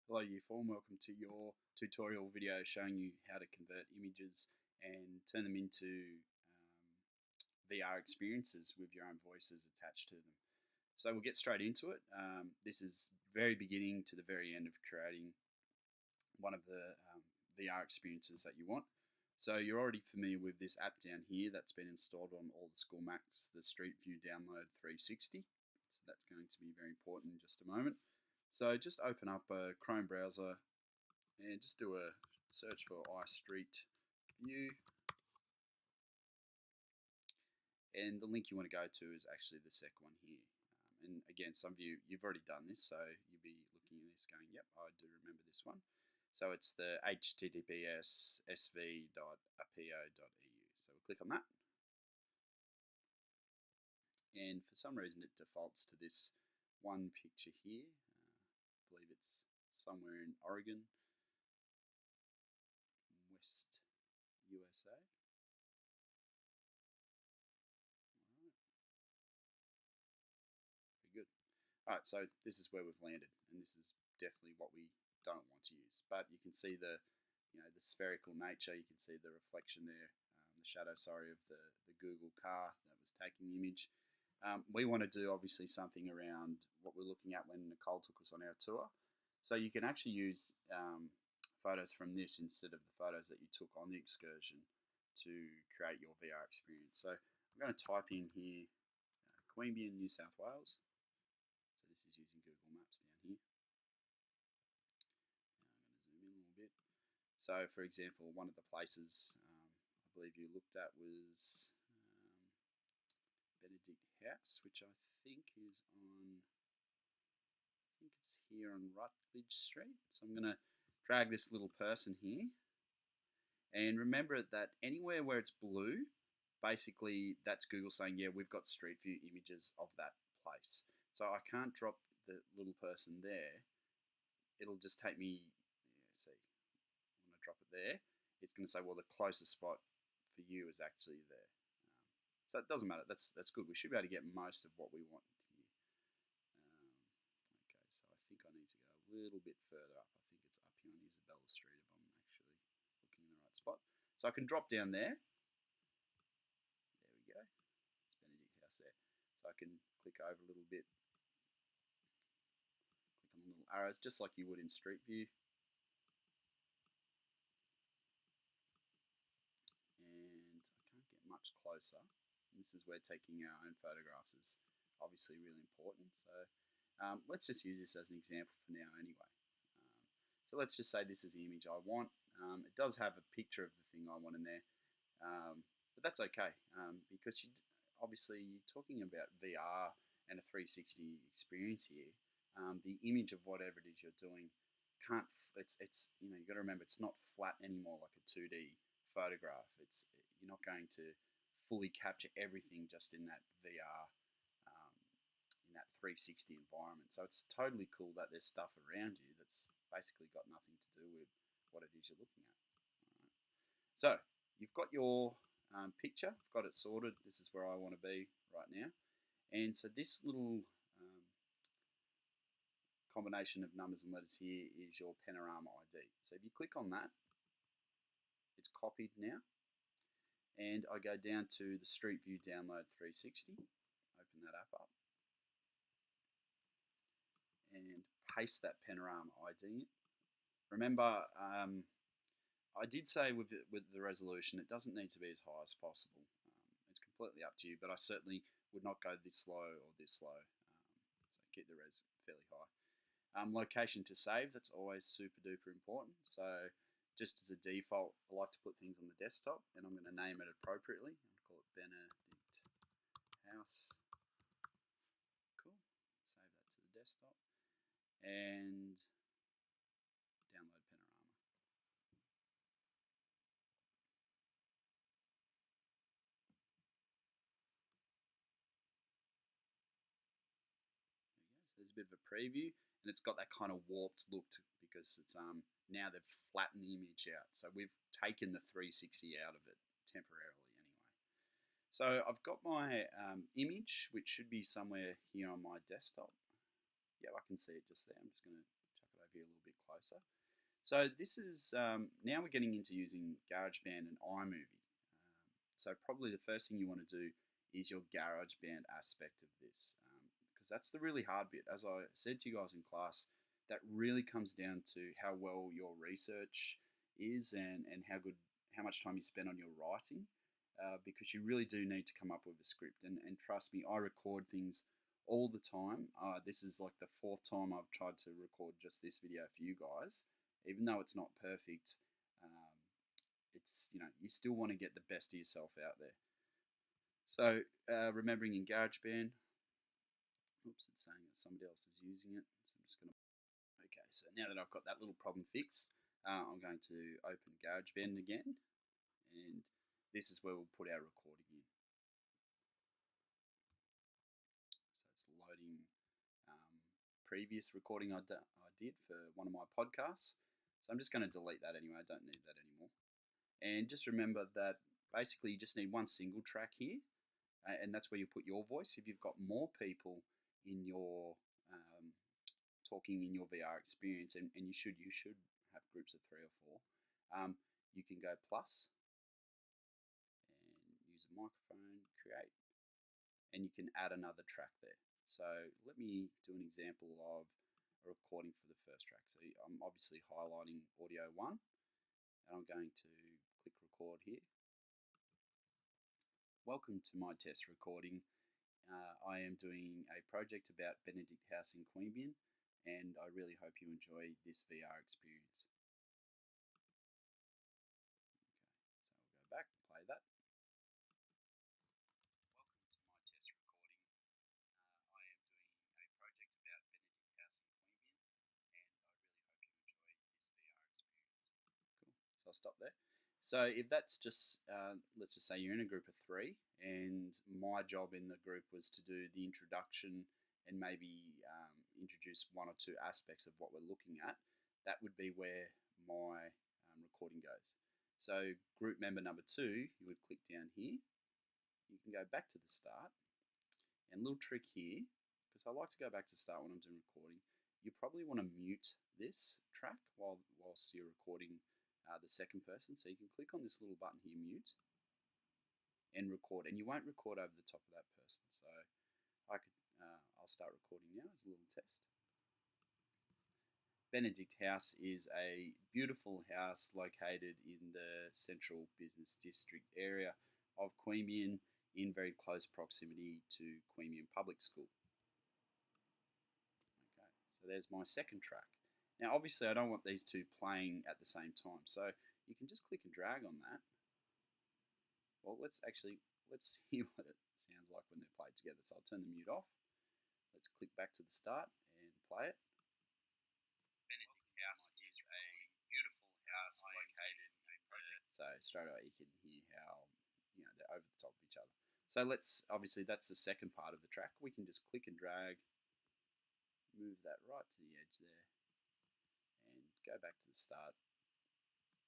Hello YouForm, welcome to your tutorial video showing you how to convert images and turn them into VR experiences with your own voices attached to them. So we'll get straight into it. This is very beginning to the very end of creating one of the VR experiences that you want. So you're already familiar with this app down here that's been installed on all the school Macs, the Street View Download 360. So that's going to be very important in just a moment. So just open up a Chrome browser and just do a search for iStreet View, and the link you want to go to is actually the second one here. And again, some of you've already done this, so you'll be looking at this going, yep, I do remember this one. So it's the https sv.apo.eu. So we'll click on that, and for some reason it defaults to this one picture here. I believe it's somewhere in Oregon, West USA. Good. All right, so this is where we've landed, and this is definitely what we don't want to use. But you can see the spherical nature. You can see the reflection there, the shadow, sorry, of the Google car that was taking the image. We want to do obviously something around what we're looking at when Nicole took us on our tour. So you can actually use photos from this instead of the photos that you took on the excursion to create your VR experience. So I'm going to type in here Queanbeyan, New South Wales. So this is using Google Maps down here. Now I'm going to zoom in a little bit. So for example, one of the places I believe you looked at was Benedict House, which I think is on, I think it's here on Rutledge Street. So I'm going to drag this little person here. And remember that anywhere where it's blue, basically that's Google saying, yeah, we've got Street View images of that place. So I can't drop the little person there. It'll just take me, see, when I drop it there, it's going to say, well, the closest spot for you is actually there. So it doesn't matter. That's good. We should be able to get most of what we want here. Okay, so I think I need to go a little bit further up. I think it's up here on Isabella Street if I'm actually looking in the right spot. So I can drop down there. There we go. It's Benedict House there. So I can click over a little bit. Click on the little arrows just like you would in Street View. And I can't get much closer. And this is where taking our own photographs is obviously really important. So let's just use this as an example for now anyway. So let's just say this is the image I want. It does have a picture of the thing I want in there, but that's okay because obviously you're talking about VR and a 360 experience here. The image of whatever it is you're doing can't. It's you got to remember it's not flat anymore like a 2D photograph. You're not going to fully capture everything just in that VR, in that 360 environment. So it's totally cool that there's stuff around you that's basically got nothing to do with what it is you're looking at. All right. So you've got your picture, I've got it sorted. This is where I want to be right now. And so this little combination of numbers and letters here is your Panorama ID. So if you click on that, it's copied now. And I go down to the Street View Download 360, open that app up, and paste that Panorama ID in. Remember, I did say with the resolution, it doesn't need to be as high as possible. It's completely up to you, but I certainly would not go this low or this low. So keep the res fairly high. Location to save, that's always super duper important. So just as a default, I like to put things on the desktop, and I'm going to name it appropriately. I'm going to call it Benedict House. Cool. Save that to the desktop and download Panorama. There we go. So there's a bit of a preview, and it's got that kind of warped look because it's now they've flattened the image out. So we've taken the 360 out of it temporarily anyway. So I've got my image, which should be somewhere here on my desktop. Yeah, I can see it just there. I'm just going to chuck it over be a little bit closer. So this is, now we're getting into using GarageBand and iMovie. So probably the first thing you want to do is your GarageBand aspect of this, because that's the really hard bit. As I said to you guys in class, that really comes down to how well your research is and how much time you spend on your writing, because you really do need to come up with a script. And trust me, I record things all the time. This is like the fourth time I've tried to record just this video for you guys. Even though it's not perfect, it's, you still want to get the best of yourself out there. So remembering in GarageBand, oops, it's saying that somebody else is using it. So I'm just going to, okay, so now that I've got that little problem fixed, I'm going to open GarageBand again, and this is where we'll put our recording in. So it's loading previous recording I did for one of my podcasts. So I'm just going to delete that anyway. I don't need that anymore. And just remember that basically you just need one single track here, and that's where you put your voice. If you've got more people in your talking in your VR experience, and you should have groups of 3 or 4, you can go plus and use a microphone, create, and you can add another track there. So let me do an example of a recording for the first track. So I'm obviously highlighting audio 1, and I'm going to click record here. Welcome to my test recording. I am doing a project about Benedict House in Queanbeyan, and I really hope you enjoy this VR experience. Okay, so we'll go back and play that. Welcome to my test recording. I am doing a project about Benedict House in Queanbeyan, and I really hope you enjoy this VR experience. Cool. So I'll stop there. So if that's just, let's just say you're in a group of 3, and my job in the group was to do the introduction and maybe introduce 1 or 2 aspects of what we're looking at, that would be where my recording goes. So group member number 2, you would click down here. You can go back to the start, and a little trick here, because I like to go back to the start when I'm doing recording, you probably want to mute this track whilst you're recording the second person. So you can click on this little button here, mute, and record, and you won't record over the top of that person. So I'll start recording now as a little test. Benedict House is a beautiful house located in the central business district area of Queanbeyan, in very close proximity to Queanbeyan Public School. Okay, so there's my second track. Now obviously I don't want these 2 playing at the same time, so you can just click and drag on that. Well, let's hear what it sounds like when they're played together. So I'll turn the mute off. Let's click back to the start and play it. Benedict House is a beautiful house located in a project. So straight away you can hear how they're over the top of each other. So obviously that's the second part of the track. We can just click and drag, move that right to the edge there, and go back to the start,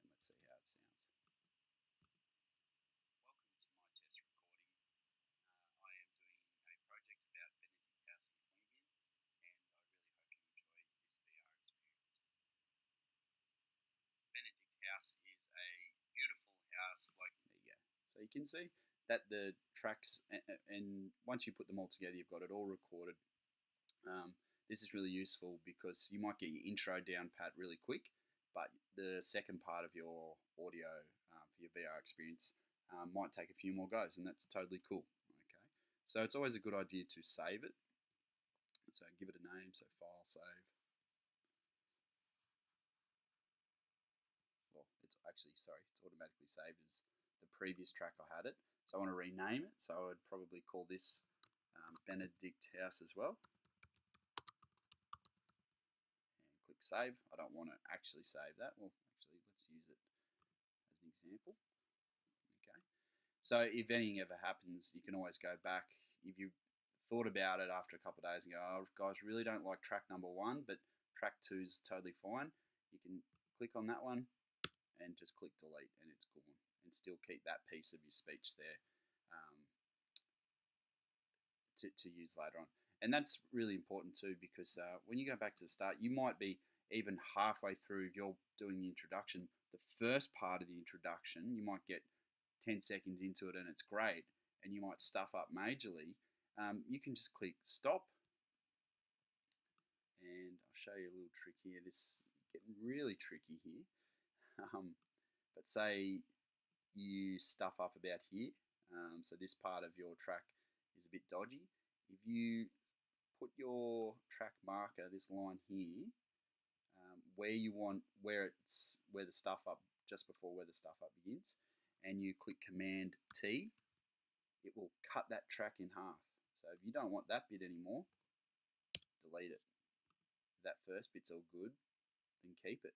and let's see how it sounds. Welcome to my test recording. I am doing a project about Benedict House in Queanbeyan, and I really hope you enjoy this VR experience. Benedict House is a beautiful house. There you go. So you can see that the tracks, and once you put them all together, you've got it all recorded. This is really useful because you might get your intro down pat really quick, but the second part of your audio for your VR experience might take a few more goes, and that's totally cool. Okay, so it's always a good idea to save it. So give it a name, so file, save. Well, it's automatically saved as the previous track I had it. So I want to rename it, so I would probably call this Benedict House as well. Save. I don't want to actually save that. Well, actually, let's use it as an example. Okay. So if anything ever happens, you can always go back. If you've thought about it after a couple of days and go, oh, guys, really don't like track number 1, but track 2 is totally fine, you can click on that one and just click delete, and it's gone, and still keep that piece of your speech there to use later on. And that's really important too, because when you go back to the start, you might be even halfway through, if you're doing the introduction, the first part of the introduction, you might get 10 seconds into it and it's great, and you might stuff up majorly. You can just click stop, and I'll show you a little trick here. This is getting really tricky here. But say you stuff up about here, so this part of your track is a bit dodgy. If you put your track marker, this line here, where the stuff up, just before where the stuff up begins, and you click Command T, it will cut that track in half. So if you don't want that bit anymore, delete it. If that first bit's all good, then keep it.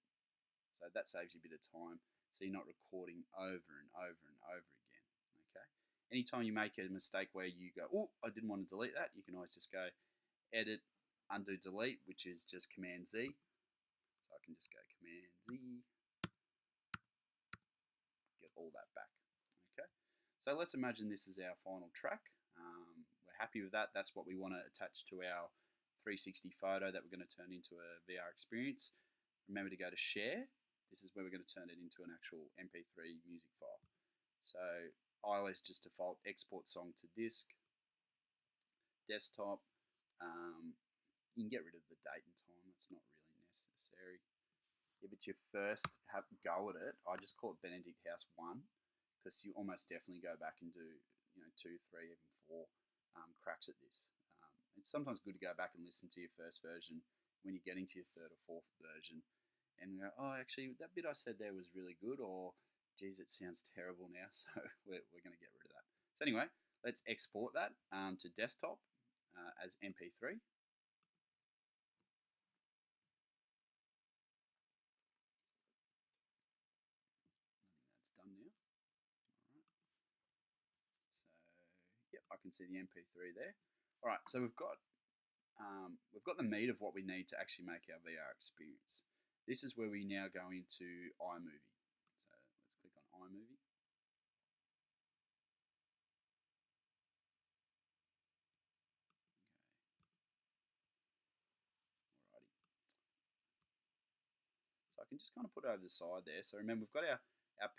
So that saves you a bit of time, so you're not recording over and over and over again. Okay. Anytime you make a mistake where you go, oh, I didn't want to delete that, you can always just go Edit, Undo, Delete, which is just Command Z. So I can just go Command Z, get all that back. Okay. So let's imagine this is our final track. We're happy with that. That's what we want to attach to our 360 photo that we're going to turn into a VR experience. Remember to go to Share. This is where we're going to turn it into an actual MP3 music file. So I always just default export song to disk, desktop. You can get rid of the date and time. That's not really necessary. If it's your first go at it, I just call it Benedict House 1, because you almost definitely go back and do 2, 3, even 4 cracks at this. It's sometimes good to go back and listen to your first version when you're getting to your third or fourth version and go, oh, actually, that bit I said there was really good, or geez, it sounds terrible now, so we're going to get rid of that. So anyway, let's export that to desktop as MP3. I think that's done now. All right. So yep, I can see the MP3 there. All right, so we've got the meat of what we need to actually make our VR experience. This is where we now go into iMovie. So let's click on iMovie. Okay. Alrighty. So I can just kind of put it over the side there. So remember, we've got our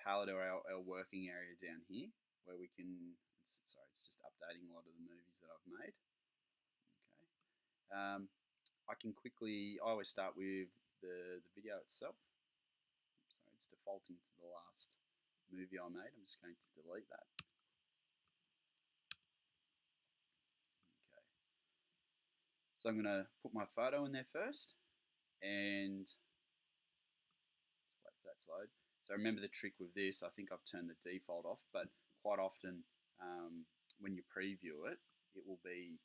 palette or our working area down here where we can, it's just updating a lot of the movies that I've made. Okay. I always start with the video itself. So it's defaulting to the last movie I made. I'm just going to delete that. Okay. So I'm going to put my photo in there first, and wait for that to load. So remember the trick with this, I think I've turned the default off, but quite often when you preview it, it will be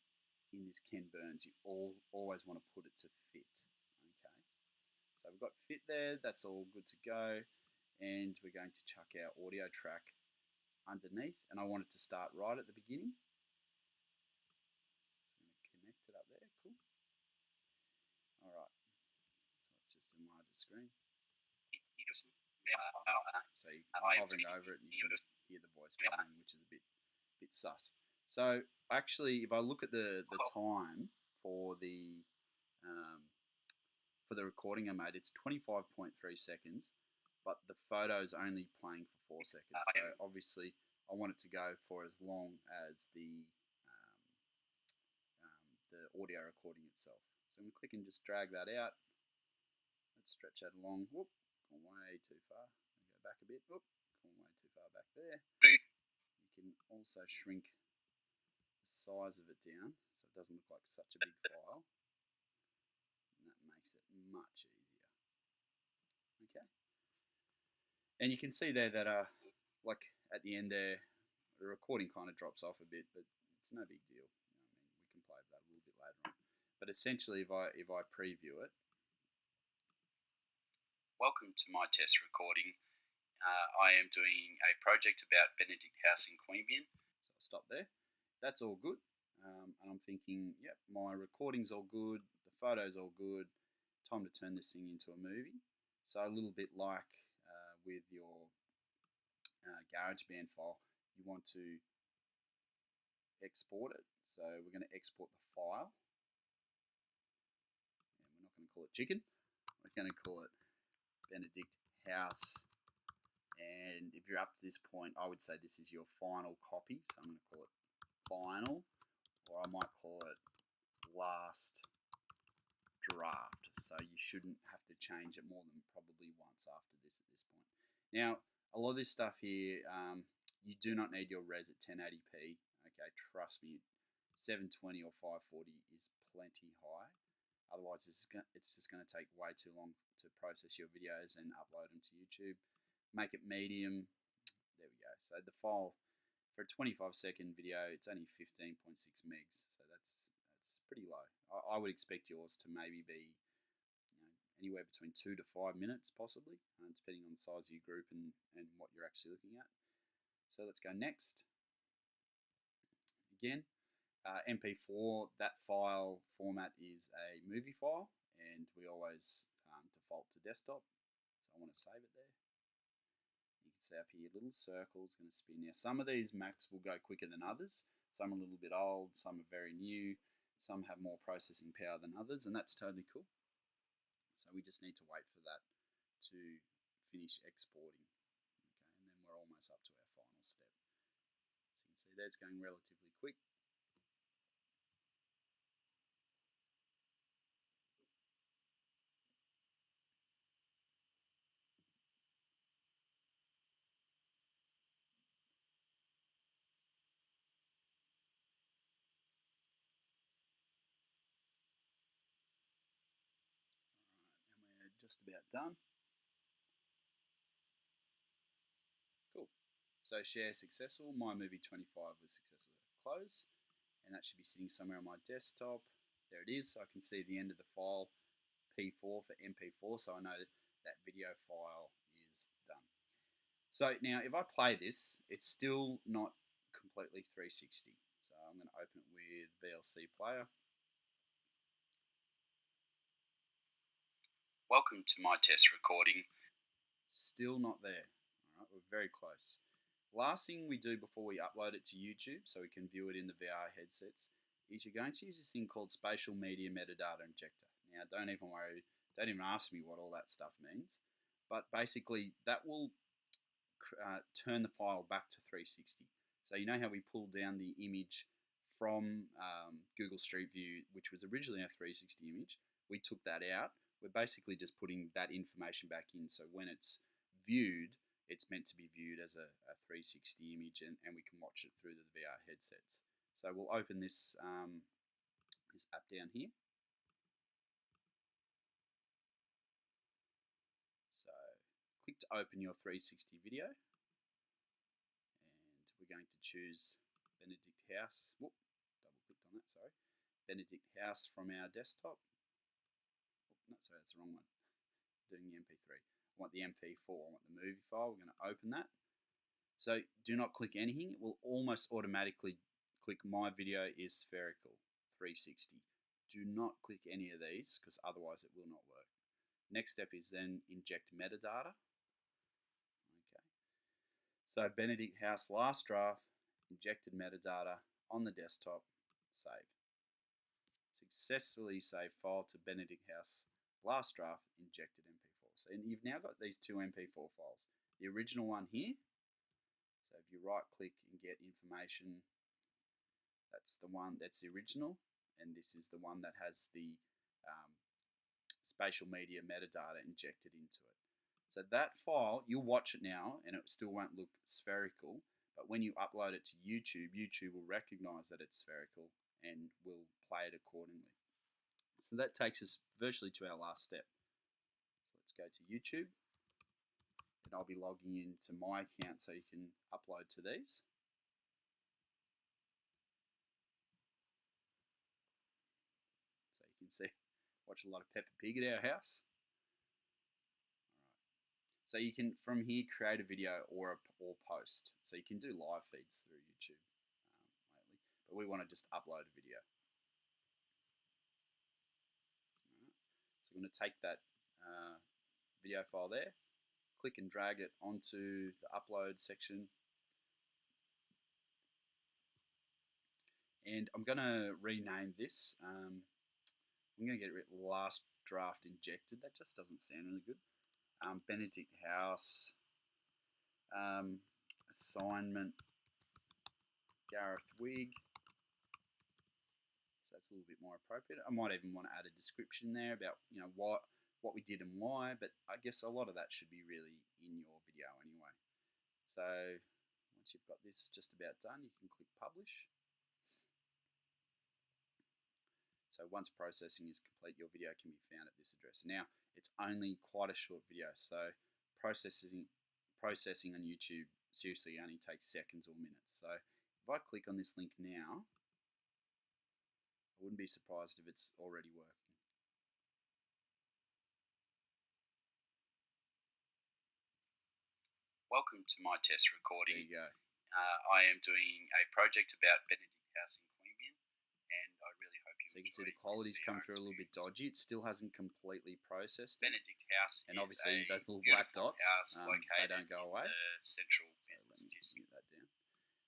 in this Ken Burns. You always want to put it to fit. Okay. So we've got fit there, that's all good to go, and we're going to chuck our audio track underneath, and I want it to start right at the beginning. So I'm going to connect it up there, cool. Alright, so let's just enlarge the screen. So I'm hovering over it and you can hear the voice playing, which is a bit sus. So actually, if I look at the time for the recording I made, it's 25.3 seconds, but the photo's only playing for 4 seconds. So obviously, I want it to go for as long as the audio recording itself. So I'm going to click and just drag that out. Let's stretch that along. Whoop, gone way too far. Go back a bit. Whoop, gone way too far back there. You can also shrink the size of it down so it doesn't look like such a big file. And that makes it much easier. Okay. And you can see there that like at the end there, the recording kind of drops off a bit, but it's no big deal. We can play with that a little bit later on. But essentially, if I preview it, welcome to my test recording. I am doing a project about Benedict House in Queanbeyan. So I'll stop there. That's all good. And I'm thinking, yep, my recording's all good, the photo's all good, time to turn this thing into a movie. So a little bit like with your GarageBand file, you want to export it. So we're going to export the file. And we're not going to call it chicken. We're going to call it Benedict House. And if you're up to this point, I would say this is your final copy. So I'm going to call it final, or I might call it last draft. So you shouldn't have to change it more than probably once after this at this point. Now, a lot of this stuff here, you do not need your res at 1080p. Okay, trust me, 720 or 540 is plenty high. Otherwise, it's just going to take way too long to process your videos and upload them to YouTube. Make it medium. There we go. So the file for a 25-second video, it's only 15.6 megs. So that's pretty low. I would expect yours to maybe be anywhere between 2 to 5 minutes, possibly, depending on the size of your group and what you're actually looking at. So let's go next. Again, MP4, that file format is a movie file, and we always default to desktop. So I want to save it there. You can see up here, little circles going to spin. Now, some of these Macs will go quicker than others. Some are a little bit old, some are very new, some have more processing power than others, and that's totally cool. So we just need to wait for that to finish exporting. Okay, and then we're almost up to our final step. So you can see there it's going relatively quick. Just about done. Cool. So share successful. My movie 25 was successful. Close, and that should be sitting somewhere on my desktop. There it is. I can see the end of the file, P4 for MP4, so I know that video file is done. So now if I play this, it's still not completely 360. So I'm going to open it with VLC Player. Welcome to my test recording. Still not there. All right, we're very close. Last thing we do before we upload it to YouTube, so we can view it in the VR headsets, is you're going to use this thing called Spatial Media Metadata Injector. Now, don't even worry, don't even ask me what all that stuff means, but basically that will turn the file back to 360. So you know how we pulled down the image from Google Street View, which was originally a 360 image. We took that out. We're basically just putting that information back in, so when it's viewed, it's meant to be viewed as a 360 image, and we can watch it through the VR headsets. So we'll open this, this app down here. So click to open your 360 video, and we're going to choose Benedict House. Whoop, double clicked on that, sorry. Benedict House from our desktop. No, sorry, that's the wrong one. Doing the MP3. I want the MP4, I want the movie file. We're going to open that. So do not click anything. It will almost automatically click my video is spherical 360. Do not click any of these because otherwise it will not work. Next step is then inject metadata. Okay. So Benedict House last draft, injected metadata on the desktop, save. Successfully save file to Benedict House last draft, injected MP4. So you've now got these two MP4 files. The original one here. So if you right click and get information, that's the one, that's the original, and this is the one that has the spatial media metadata injected into it. So that file, you'll watch it now and it still won't look spherical, but when you upload it to YouTube, YouTube will recognize that it's spherical and will play it accordingly. So that takes us virtually to our last step. So let's go to YouTube, and I'll be logging into my account so you can upload to these. So you can see, watch a lot of Peppa Pig at our house. Alright. So you can, from here, create a video or post. So you can do live feeds through YouTube lately, but we want to just upload a video. So I'm going to take that video file there, click and drag it onto the upload section, and I'm going to rename this. I'm going to get rid of last draft injected. That just doesn't sound really good. Benedict House, assignment Gareth Wigg. So that's a little bit more appropriate. I might even want to add a description there about what we did and why, but I guess a lot of that should be really in your video anyway. So once you've got this just about done, you can click publish. So once processing is complete, your video can be found at this address. Now, it's only quite a short video, so processing on YouTube seriously only takes seconds or minutes. So if I click on this link now, I wouldn't be surprised if it's already working. Welcome to my test recording. There you go. I am doing a project about Benedict House in Queanbeyan, and I really hope you. So you can see the quality's come through a little bit dodgy. It still hasn't completely processed. Benedict House, and obviously those little black dots, they don't go away. The central business district. That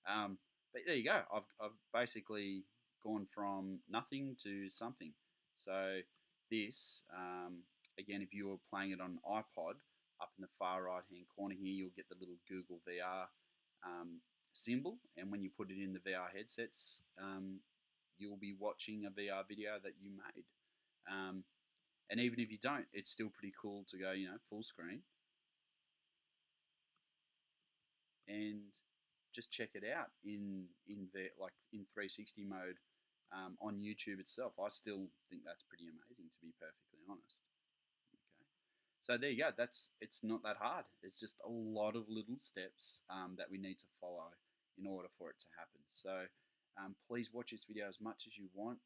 down. But there you go. I've basically gone from nothing to something. So this, again, if you were playing it on an iPod, up in the far right hand corner here, you'll get the little Google VR symbol, and when you put it in the VR headsets, you'll be watching a VR video that you made. And even if you don't, it's still pretty cool to go, full screen and just check it out in 360 mode on YouTube itself. I still think that's pretty amazing, to be perfectly honest. Okay, so there you go. It's not that hard. It's just a lot of little steps that we need to follow in order for it to happen. So please watch this video as much as you want.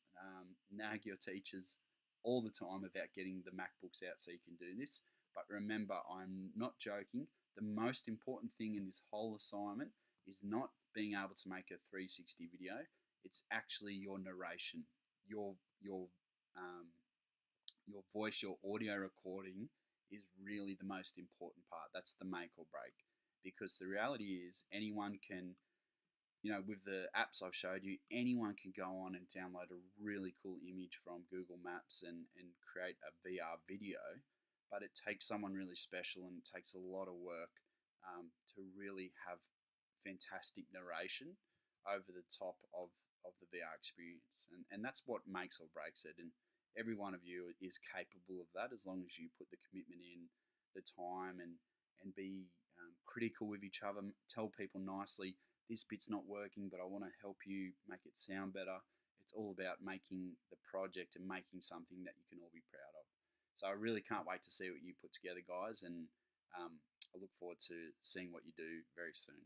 Nag your teachers all the time about getting the MacBooks out so you can do this. But remember, I'm not joking. The most important thing in this whole assignment is not being able to make a 360 video. It's actually your narration, your voice, your audio recording is really the most important part. That's the make or break, because the reality is anyone can, with the apps I've showed you, anyone can go on and download a really cool image from Google Maps and create a VR video, but it takes someone really special and it takes a lot of work to really have fantastic narration over the top of the VR experience. And that's what makes or breaks it. And every one of you is capable of that as long as you put the commitment in, the time, and be critical with each other. Tell people nicely, this bit's not working, but I want to help you make it sound better. It's all about making the project and making something that you can all be proud of. So I really can't wait to see what you put together, guys, and I look forward to seeing what you do very soon.